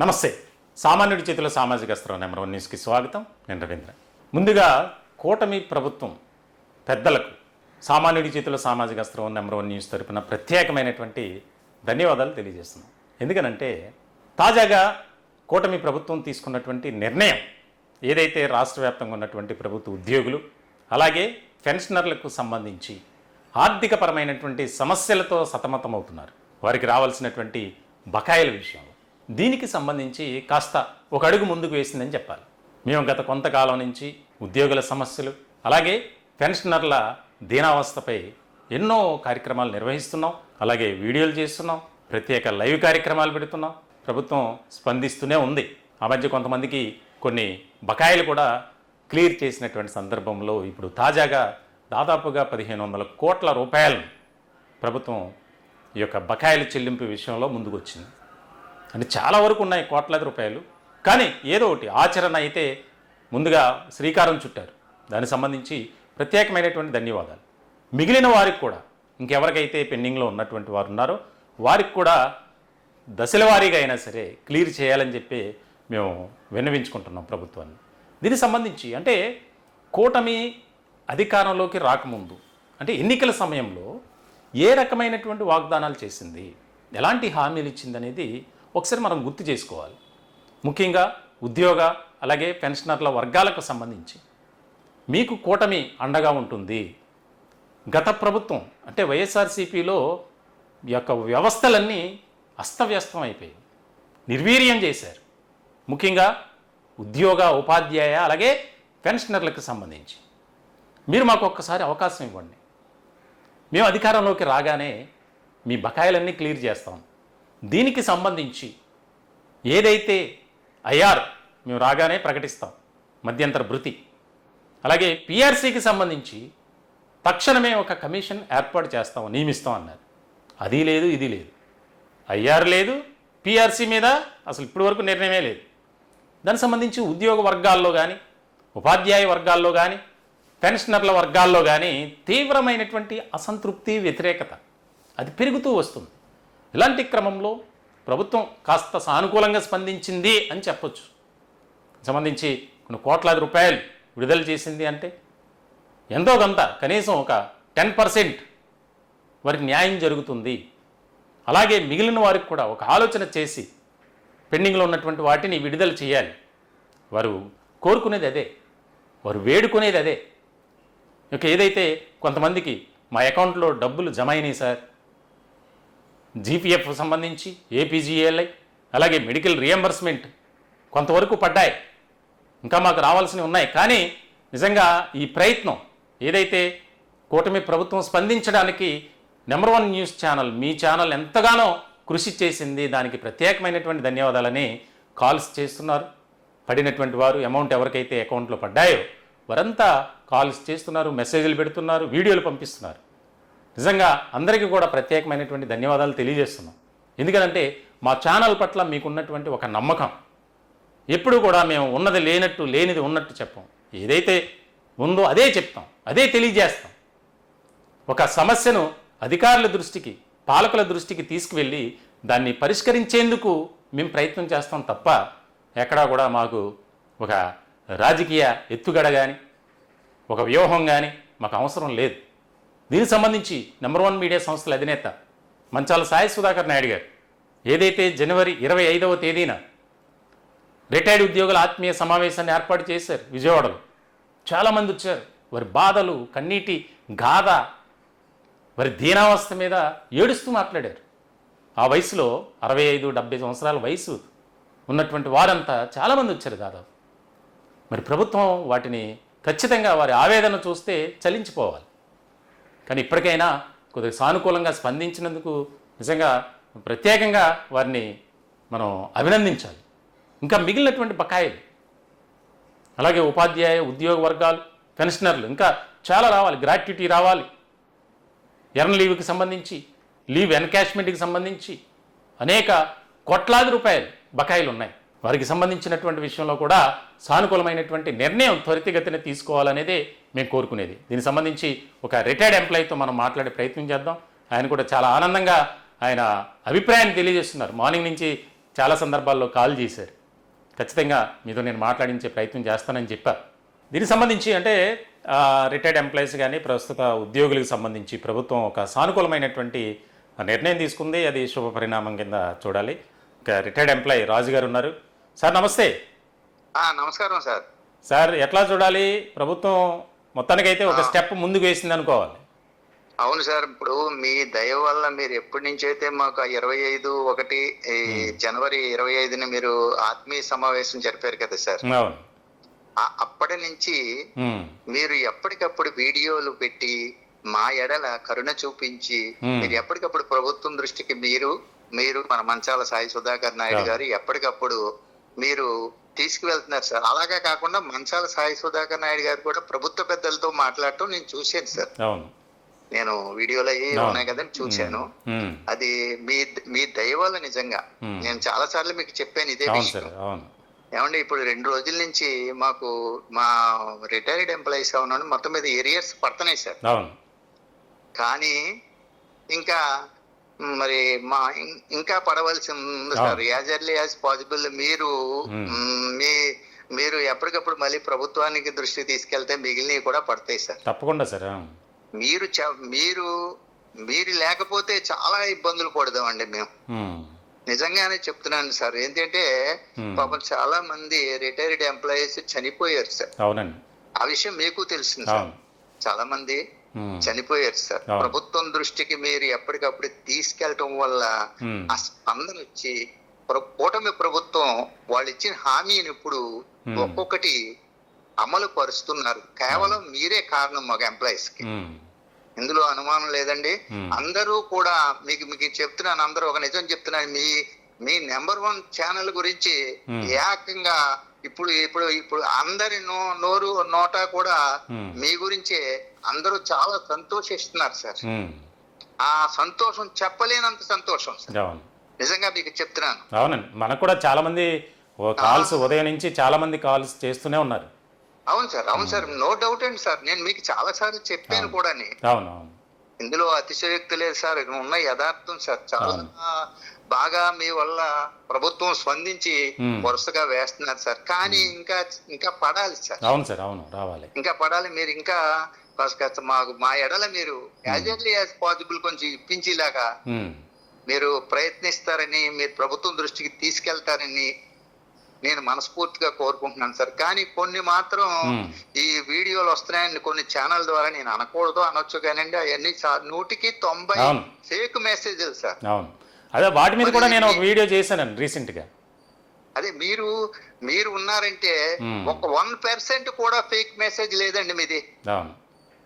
నమస్తే. సామాన్యుడి చేతిలో సామాజిక అస్త్రం నెంబర్ 1 న్యూస్కి స్వాగతం. నేను రవీంద్ర. ముందుగా కూటమి ప్రభుత్వం పెద్దలకు సామాన్యుడి చేతిలో సామాజిక అస్త్రం నెంబర్ 1 న్యూస్ తరపున ప్రత్యేకమైనటువంటి ధన్యవాదాలు తెలియజేస్తున్నాం. ఎందుకనంటే తాజాగా కూటమి ప్రభుత్వం తీసుకున్నటువంటి నిర్ణయం ఏదైతే రాష్ట్ర వ్యాప్తంగా ఉన్నటువంటి ప్రభుత్వ ఉద్యోగులు అలాగే పెన్షనర్లకు సంబంధించి ఆర్థికపరమైనటువంటి సమస్యలతో సతమతమవుతున్నారు. వారికి రావాల్సినటువంటి బకాయిల విషయంలో దీనికి సంబంధించి కాస్త ఒక అడుగు ముందుకు వేసిందని చెప్పాలి. మేము గత కొంతకాలం నుంచి ఉద్యోగుల సమస్యలు అలాగే పెన్షనర్ల దీనావస్థపై ఎన్నో కార్యక్రమాలు నిర్వహిస్తున్నాం, అలాగే వీడియోలు చేస్తున్నాం, ప్రత్యేక లైవ్ కార్యక్రమాలు పెడుతున్నాం. ప్రభుత్వం స్పందిస్తూనే ఉంది. ఆ మధ్య కొంతమందికి కొన్ని బకాయిలు కూడా క్లియర్ చేసినటువంటి సందర్భంలో ఇప్పుడు తాజాగా దాదాపుగా 1500 కోట్ల రూపాయలను ప్రభుత్వం ఈ యొక్క బకాయిల చెల్లింపు విషయంలో ముందుకు వచ్చింది. అంటే చాలా వరకు ఉన్నాయి కోట్లాది రూపాయలు. కానీ ఏదో ఒకటి ఆచరణ అయితే ముందుగా శ్రీకారం చుట్టారు. దానికి సంబంధించి ప్రత్యేకమైనటువంటి ధన్యవాదాలు. మిగిలిన వారికి కూడా ఇంకెవరికైతే పెండింగ్లో ఉన్నటువంటి వారు ఉన్నారో వారికి కూడా దశల వారీగా అయినా సరే క్లియర్ చేయాలని చెప్పి మేము విన్నవించుకుంటున్నాం ప్రభుత్వాన్ని. దీనికి సంబంధించి అంటే కూటమి అధికారంలోకి రాకముందు అంటే ఎన్నికల సమయంలో ఏ రకమైనటువంటి వాగ్దానాలు చేసింది, ఎలాంటి హామీలు ఇచ్చింది అనేది ఒకసారి మనం గుర్తు చేసుకోవాలి. ముఖ్యంగా ఉద్యోగ అలాగే పెన్షనర్ల వర్గాలకు సంబంధించి మీకు కూటమి అండగా ఉంటుంది. గత ప్రభుత్వం అంటే వైఎస్ఆర్సీపీలో ఈ యొక్క వ్యవస్థలన్నీ అస్తవ్యస్తం అయిపోయాయి, నిర్వీర్యం చేశారు. ముఖ్యంగా ఉద్యోగ ఉపాధ్యాయ అలాగే పెన్షనర్లకు సంబంధించి మీరు మాకు ఒక్కసారి అవకాశం ఇవ్వండి, మేము అధికారంలోకి రాగానే మీ బకాయిలన్నీ క్లియర్ చేస్తాం. దీనికి సంబంధించి ఏదైతే ఐఆర్ మేము రాగానే ప్రకటిస్తాం, మధ్యంతర భృతి, అలాగే పిఆర్సీకి సంబంధించి తక్షణమే ఒక కమిషన్ ఏర్పాటు చేస్తాం, నియమిస్తాం అన్నారు. అది లేదు, ఇది లేదు, ఐఆర్ లేదు, పిఆర్సీ మీద అసలు ఇప్పటి వరకు నిర్ణయమే లేదు. దానికి సంబంధించి ఉద్యోగ వర్గాల్లో కానీ ఉపాధ్యాయ వర్గాల్లో కానీ పెన్షనర్ల వర్గాల్లో కానీ తీవ్రమైనటువంటి అసంతృప్తి, వ్యతిరేకత అది పెరుగుతూ వస్తుంది. ఇలాంటి క్రమంలో ప్రభుత్వం కాస్త సానుకూలంగా స్పందించింది అని చెప్పొచ్చు. సంబంధించి కొన్ని కోట్లాది రూపాయలు విడుదల చేసింది అంటే ఎంతో కొంత కనీసం ఒక 10% వారికి న్యాయం జరుగుతుంది. అలాగే మిగిలిన వారికి కూడా ఒక ఆలోచన చేసి పెండింగ్లో ఉన్నటువంటి వాటిని విడుదల చేయాలి. వారు కోరుకునేది అదే, వారు వేడుకునేది అదే. ఇక ఏదైతే కొంతమందికి మా అకౌంట్లో డబ్బులు జమ అయినాయి సార్, జీపీఎఫ్ సంబంధించి ఏపీజీఏఎల్ఐ అలాగే మెడికల్ రియంబర్స్మెంట్ కొంతవరకు పడ్డాయి, ఇంకా మాకు రావాల్సినవి ఉన్నాయి. కానీ నిజంగా ఈ ప్రయత్నం ఏదైతే కూటమి ప్రభుత్వం స్పందించడానికి నెంబర్ 1 న్యూస్ ఛానల్, మీ ఛానల్ ఎంతగానో కృషి చేసింది. దానికి ప్రత్యేకమైనటువంటి ధన్యవాదాలని కాల్స్ చేస్తున్నారు. పడినటువంటి వారు అమౌంట్ ఎవరికైతే అకౌంట్లో పడ్డాయో వారంతా కాల్స్ చేస్తున్నారు, మెసేజ్లు పెడుతున్నారు, వీడియోలు పంపిస్తున్నారు. నిజంగా అందరికీ కూడా ప్రత్యేకమైనటువంటి ధన్యవాదాలు తెలియజేస్తున్నాం. ఎందుకంటే మా ఛానల్ పట్ల మీకున్నటువంటి ఒక నమ్మకం. ఎప్పుడు కూడా మేము ఉన్నది లేనట్టు, లేనిది ఉన్నట్టు చెప్పం. ఏదైతే ఉందో అదే చెప్తాం, అదే తెలియజేస్తాం. ఒక సమస్యను అధికారుల దృష్టికి, పాలకుల దృష్టికి తీసుకువెళ్ళి దాన్ని పరిష్కరించేందుకు మేము ప్రయత్నం చేస్తాం తప్ప ఎక్కడా కూడా మాకు ఒక రాజకీయ ఎత్తుగడ కానీ ఒక వ్యూహం కానీ మాకు అవసరం లేదు. దీనికి సంబంధించి నెంబర్ 1 మీడియా సంస్థల అధినేత మంచాల సాయి సుధాకర్ నాయుడు గారు ఏదైతే జనవరి 25వ తేదీన రిటైర్డ్ ఉద్యోగుల ఆత్మీయ సమావేశాన్ని ఏర్పాటు చేశారు విజయవాడలో. చాలామంది వచ్చారు. వారి బాధలు, కన్నీటి గాథ, వారి దీనావస్థ మీద ఏడుస్తూ మాట్లాడారు. ఆ వయసులో 65-70 సంవత్సరాల వయసు ఉన్నటువంటి వారంతా చాలామంది వచ్చారు దాదాపు. మరి ప్రభుత్వం వాటిని ఖచ్చితంగా వారి ఆవేదన చూస్తే చలించిపోవాలి. కానీ ఇప్పటికైనా కొద్దిగా సానుకూలంగా స్పందించినందుకు నిజంగా ప్రత్యేకంగా వారిని మనం అభినందించాలి. ఇంకా మిగిలినటువంటి బకాయిలు అలాగే ఉపాధ్యాయ ఉద్యోగ వర్గాలు, పెన్షనర్లు ఇంకా చాలా రావాలి. గ్రాట్యుటీ రావాలి, ఎర్న్ లీవ్కి సంబంధించి, లీవ్ ఎన్కాష్మెంట్కి సంబంధించి అనేక కోట్లాది రూపాయలు బకాయిలు ఉన్నాయి. వారికి సంబంధించినటువంటి విషయంలో కూడా సానుకూలమైనటువంటి నిర్ణయం త్వరితగతిన తీసుకోవాలనేదే మేము కోరుకునేది. దీనికి సంబంధించి ఒక రిటైర్డ్ ఎంప్లాయీతో మనం మాట్లాడే ప్రయత్నం చేద్దాం. ఆయన కూడా చాలా ఆనందంగా ఆయన అభిప్రాయాన్ని తెలియజేస్తున్నారు. మార్నింగ్ నుంచి చాలా సందర్భాల్లో కాల్ చేశారు. ఖచ్చితంగా మీతో నేను మాట్లాడించే ప్రయత్నం చేస్తానని చెప్పారు. దీనికి సంబంధించి అంటే రిటైర్డ్ ఎంప్లాయీస్ కానీ ప్రస్తుత ఉద్యోగులకు సంబంధించి ప్రభుత్వం ఒక సానుకూలమైనటువంటి నిర్ణయం తీసుకుంది. అది శుభ పరిణామం కింద చూడాలి. ఇక రిటైర్డ్ ఎంప్లాయీ రాజు గారు ఉన్నారు. సార్ నమస్తే. నమస్కారం సార్. సార్ ఎట్లా చూడాలి? ప్రభుత్వం మొత్తానికైతే ఒక స్టెప్ ముందుకు వేసింది అనుకోవాలి. అవును సార్, ఇప్పుడు మీ దయ వల్ల మీరు ఎప్పటి నుంచి అయితే మాకు 25/1 జనవరి 25ని మీరు ఆత్మీయ సమావేశం జరిపారు కదా సార్. అవును. అప్పటి నుంచి మీరు ఎప్పటికప్పుడు వీడియోలు పెట్టి మా ఎడల కరుణ చూపించి మీరు ఎప్పటికప్పుడు ప్రభుత్వం దృష్టికి మీరు మన మంచాల సాయి సుధాకర్ నాయుడు గారు ఎప్పటికప్పుడు మీరు తీసుకువెళ్తున్నారు సార్. అలాగే కాకుండా మంచాల సాయి సుధాకర్ నాయుడు గారు కూడా ప్రభుత్వ పెద్దలతో మాట్లాడటం నేను చూశాను సార్. నేను వీడియోలో ఉన్నాయి కదండి, చూశాను. అది మీ దయ వల్ల నిజంగా నేను చాలా సార్లు మీకు చెప్పాను ఇదే విషయం. ఏమంటే ఇప్పుడు 2 రోజుల నుంచి మాకు మా రిటైర్డ్ ఎంప్లాయీస్ అవునండి మొత్తం మీద ఏరియర్స్ పడుతున్నాయి సార్. కానీ ఇంకా మరి ఇంకా పడవలసి ఉంది sir. As early as possible మీరు ఎప్పటికప్పుడు మళ్ళీ ప్రభుత్వానికి దృష్టి తీసుకెళ్తే మిగిలినవి కూడా పడతాయి సార్. తప్పకుండా సార్. మీరు లేకపోతే చాలా ఇబ్బందులు పడదామండి మేము. నిజంగానే చెప్తున్నాను సార్. ఏంటంటే పాపం చాలా మంది రిటైర్డ్ ఎంప్లాయీస్ చనిపోయారు సార్. అవునండి. ఆ విషయం మీకు తెలిసింది సార్. చాలా మంది చనిపోయారు సార్. ప్రభుత్వం దృష్టికి మీరు ఎప్పటికప్పుడు తీసుకెళ్లటం వల్ల ఆ స్పందన వచ్చి కూటమి ప్రభుత్వం వాళ్ళు ఇచ్చిన హామీని ఇప్పుడు ఒక్కొక్కటి అమలు పరుస్తున్నారు. కేవలం మీరే కారణం మాకు ఎంప్లాయీస్ కి, ఇందులో అనుమానం లేదండి. అందరూ కూడా మీకు చెప్తున్నాను, అందరూ ఒక నిజం చెప్తున్నాను. మీ నెంబర్ 1 ఛానల్ గురించి ఏకంగా ఇప్పుడు అందరి నోట కూడా మీ గురించే అందరూ చాలా సంతోషిస్తున్నారు సార్. ఆ సంతోషం చెప్పలేనంత సంతోషం సార్. నిజంగా మీకు చెప్తున్నాను. అవునండి, మనకు కూడా చాలా మంది కాల్స్ ఉదయం నుంచి చాలా మంది కాల్స్ చేస్తూనే ఉన్నారు. అవును సార్, అవును సార్, నో డౌట్ అండి సార్. నేను మీకు చాలా సార్లు చెప్పాను కూడా. ఇందులో అతిశయోక్తి లేదు సార్, ఉన్న యథార్థం సార్. చాలా బాగా మీ వల్ల ప్రభుత్వం స్పందించి వరుసగా వేస్తున్నారు సార్. కానీ ఇంకా పడాలి సార్. అవును సార్, అవును, రావాలి, ఇంకా పడాలి. మీరు ఇంకా మా ఎడల మీరు యాజ్ ఎర్లీ యాజ్ పాసిబుల్ కొంచెం ఇప్పించేలాగా మీరు ప్రయత్నిస్తారని, మీరు ప్రభుత్వం దృష్టికి తీసుకెళ్తారని నేను మనస్ఫూర్తిగా కోరుకుంటున్నాను సార్. కానీ కొన్ని మాత్రం ఈ వీడియోలు వస్తున్నాయని కొన్ని ఛానల్ ద్వారా నేను అనొచ్చు కానండి, అవన్నీ 100% ఫేక్ మెసేజ్లు సార్. అదే వాటి మీద కూడా నేను ఒక వీడియో చేశానండి రీసెంట్ గా. అదే మీరు ఉన్నారంటే ఒక 1% కూడా ఫేక్ మెసేజ్ లేదండి మీది.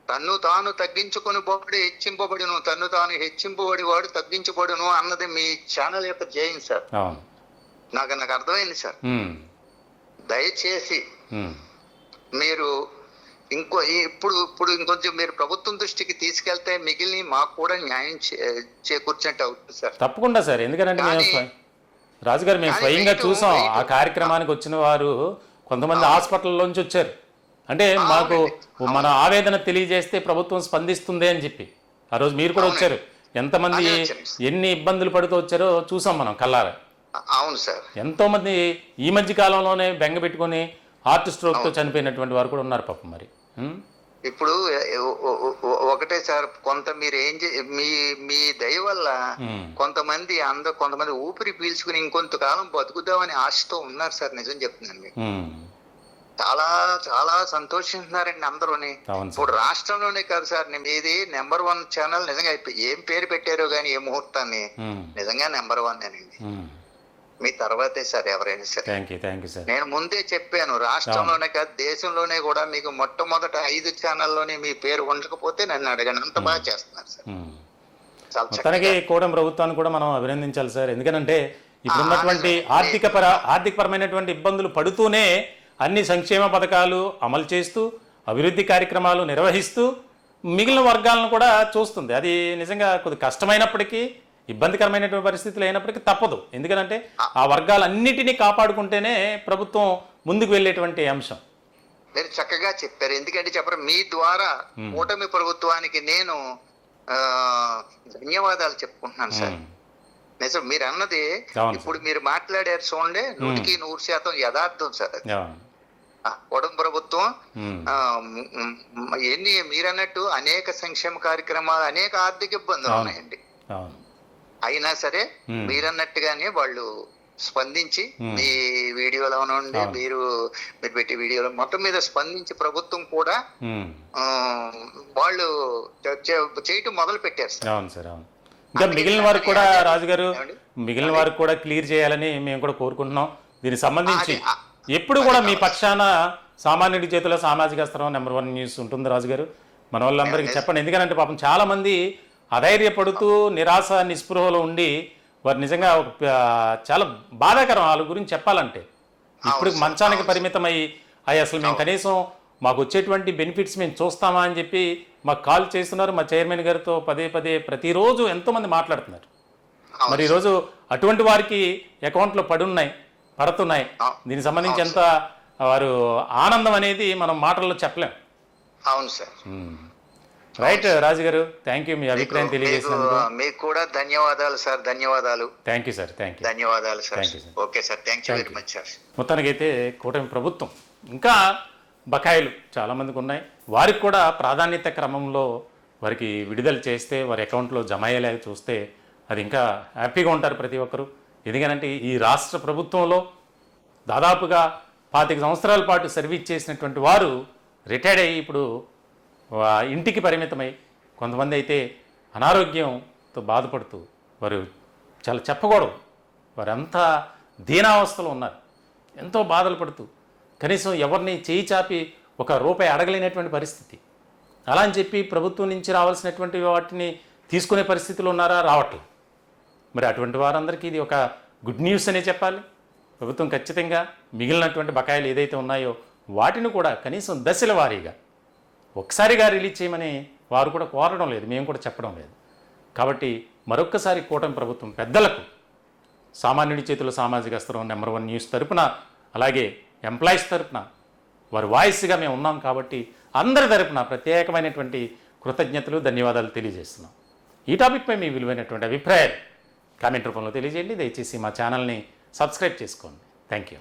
తన్ను తాను తగ్గించుకుని పోబడి హెచ్చింపబడును, తన్ను తాను హెచ్చింపబడి వాడు తగ్గించబడును అన్నది మీ ఛానల్ యొక్క జయం సార్. నాకు అర్థమైంది సార్. దయచేసి మీరు ఇప్పుడు ఇంకొంచెం మీరు ప్రభుత్వం దృష్టికి తీసుకెళ్తే మిగిలిన మాకు కూడా న్యాయం చేకూర్చినట్టు అవుతుంది సార్. తప్పకుండా సార్. ఎందుకంటే రాజుగారు మేము స్వయంగా చూసాం. ఆ కార్యక్రమానికి వచ్చిన వారు కొంతమంది హాస్పిటల్లోంచి వచ్చారు. అంటే మాకు మన ఆవేదన తెలియజేస్తే ప్రభుత్వం స్పందిస్తుంది అని చెప్పి ఆ రోజు మీరు కూడా వచ్చారు. ఎంతమంది ఎన్ని ఇబ్బందులు పడుతూ వచ్చారో చూసాం మనం కల్లారా. అవును సార్. ఎంతో మంది ఈ మధ్య కాలంలోనే బెంగ పెట్టుకుని హార్ట్ స్ట్రోక్ తో చనిపోయినటువంటి వారు కూడా ఉన్నారు పాపం. మరి ఇప్పుడు ఒకటే సార్, కొంత మీరు మీ దయ వల్ల కొంతమంది ఊపిరి పీల్చుకుని ఇంకొంతకాలం బతుకుదామని ఆశతో ఉన్నారు సార్. నిజం చెప్తున్నాను మీకు. చాలా చాలా సంతోషిస్తున్నారండి అందరూని. ఇప్పుడు రాష్ట్రంలోనే కాదు సార్, మీది నెంబర్ 1 ఛానల్. నిజంగా ఏం పేరు పెట్టారో గానీ ఏ ముహూర్తాన్ని నిజంగా నెంబర్ 1 అండి. మీ తర్వాతే సార్ ఎవరైనా సరే. నేను ముందే చెప్పాను, రాష్ట్రంలోనే కాదు దేశంలోనే కూడా మీకు మొట్టమొదట 5 ఛానల్లోనే మీ పేరు ఉండకపోతే నన్ను అడగను. అంత బాగా చేస్తున్నారు సార్. మొత్తానికి కూటమి ప్రభుత్వాన్ని కూడా మనం అభినందించాలి సార్. ఎందుకంటే ఇప్పుడున్నటువంటి ఆర్థికపరమైనటువంటి ఇబ్బందులు పడుతూనే అన్ని సంక్షేమ పథకాలు అమలు చేస్తూ అభివృద్ధి కార్యక్రమాలు నిర్వహిస్తూ మిగిలిన వర్గాలను కూడా చూస్తుంది. అది నిజంగా కొద్ది కష్టమైనప్పటికీ ఇబ్బందికరమైనటువంటి పరిస్థితులు అయినప్పటికీ తప్పదు. ఎందుకంటే ఆ వర్గాలన్నిటినీ కాపాడుకుంటేనే ప్రభుత్వం ముందుకు వెళ్ళేటువంటి అంశం. మీరు చక్కగా చెప్పారు. ఎందుకంటే చెప్పరు, మీ ద్వారా కూటమి ప్రభుత్వానికి నేను ధన్యవాదాలు చెప్పుకుంటున్నాను సార్. నిజం మీరు అన్నది. అవును ఇప్పుడు మీరు మాట్లాడారు చూడండి, 100% యథార్థం సార్ అది. అవును. కూటమి ప్రభుత్వం ఉమ్, ఎన్ని మీరన్నట్టు అనేక సంక్షేమ కార్యక్రమాలు, అనేక ఆర్థిక ఇబ్బందులు అవును. ఉన్నాయండి. అవును. అయినా సరే మీరన్నట్టుగానే వాళ్ళు స్పందించి మీ వీడియోలో నుండి అవును. మీరు పెట్టి వీడియోలో మొత్తం మీద స్పందించి ప్రభుత్వం కూడా ఉమ్, వాళ్ళు చేయటం మొదలు పెట్టారు సార్. అవును సార్. అవును. ఇంకా మిగిలిన వారికి కూడా రాజుగారు, మిగిలిన వారికి కూడా క్లియర్ చేయాలని మేము కూడా కోరుకుంటున్నాం. దీనికి సంబంధించి ఎప్పుడు కూడా మీ పక్షాన సామాన్యుడి చేతిలో సామాజిక అస్త్రం నెంబర్ 1 న్యూస్ ఉంటుంది రాజుగారు. మన వాళ్ళందరికీ చెప్పండి. ఎందుకంటే పాపం చాలా మంది అధైర్యపడుతూ నిరాశ నిస్పృహలో ఉండి వారు నిజంగా చాలా బాధాకరం వాళ్ళ గురించి చెప్పాలంటే. ఇప్పుడు మంచానికి పరిమితమై అసలు మేము కనీసం మాకు వచ్చేటువంటి బెనిఫిట్స్ మేము చూస్తామా అని చెప్పి మాకు కాల్ చేస్తున్నారు. మా చైర్మన్ గారితో పదే పదే ప్రతిరోజు ఎంతోమంది మాట్లాడుతున్నారు. మరి ఈరోజు అటువంటి వారికి అకౌంట్లో పడుతున్నాయి. దీనికి సంబంధించి ఎంత వారు ఆనందం అనేది మనం మాటల్లో చెప్పలేం. అవును సార్. రైట్ రాజు గారు, థ్యాంక్ యూ మీ అభిప్రాయం తెలియజేసినందుకు. మీకు కూడా ధన్యవాదాలు సార్. ధన్యవాదాలు. Thank you sir. Thank you. ధన్యవాదాలు sir. Thank you, sir. Okay sir. Thank you very much sir. మొత్తానికైతే కూటమి ప్రభుత్వం ఇంకా బకాయిలు చాలామందికి ఉన్నాయి. వారికి కూడా ప్రాధాన్యత క్రమంలో వారికి విడుదల చేస్తే, వారి అకౌంట్లో జమ అయ్యేలాగా చూస్తే అది ఇంకా హ్యాపీగా ఉంటారు ప్రతి ఒక్కరు. ఎందుకనంటే ఈ రాష్ట్ర ప్రభుత్వంలో దాదాపుగా 25 సంవత్సరాల పాటు సర్వీస్ చేసినటువంటి వారు రిటైర్డ్ అయ్యి ఇప్పుడు ఇంటికి పరిమితమై, కొంతమంది అయితే అనారోగ్యంతో బాధపడుతూ వారు చాలా చెప్పకూడదు, వారంతా దీనావస్థలో ఉన్నారు. ఎంతో బాధలు పడుతూ కనీసం ఎవరిని చేయి చాపి ₹1 అడగలేనటువంటి పరిస్థితి. అలా అని చెప్పి ప్రభుత్వం నుంచి రావాల్సినటువంటి వాటిని తీసుకునే పరిస్థితులు ఉన్నారా? రావట్లేదు. మరి అటువంటి వారందరికీ ఇది ఒక గుడ్ న్యూస్ అనే చెప్పాలి. ప్రభుత్వం ఖచ్చితంగా మిగిలినటువంటి బకాయిలు ఏదైతే ఉన్నాయో వాటిని కూడా కనీసం దశల వారీగా ఒకసారిగా రిలీజ్ చేయమని వారు కూడా కోరడం లేదు, మేము కూడా చెప్పడం లేదు. కాబట్టి మరొక్కసారి కూటమి ప్రభుత్వం పెద్దలకు, సామాన్యుడి చేతుల సామాజిక అస్త్రం నెంబర్ 1 న్యూస్ తరపున, అలాగే ఎంప్లాయీస్ తరపున వారి వాయిస్గా మేము ఉన్నాం కాబట్టి అందరి తరపున ప్రత్యేకమైనటువంటి కృతజ్ఞతలు, ధన్యవాదాలు తెలియజేస్తున్నాం. ఈ టాపిక్పై మీ విలువైనటువంటి అభిప్రాయాలు కామెంట్ రూపంలో తెలియజేయండి. దయచేసి మా ఛానల్ని సబ్స్క్రైబ్ చేసుకోండి. Thank you.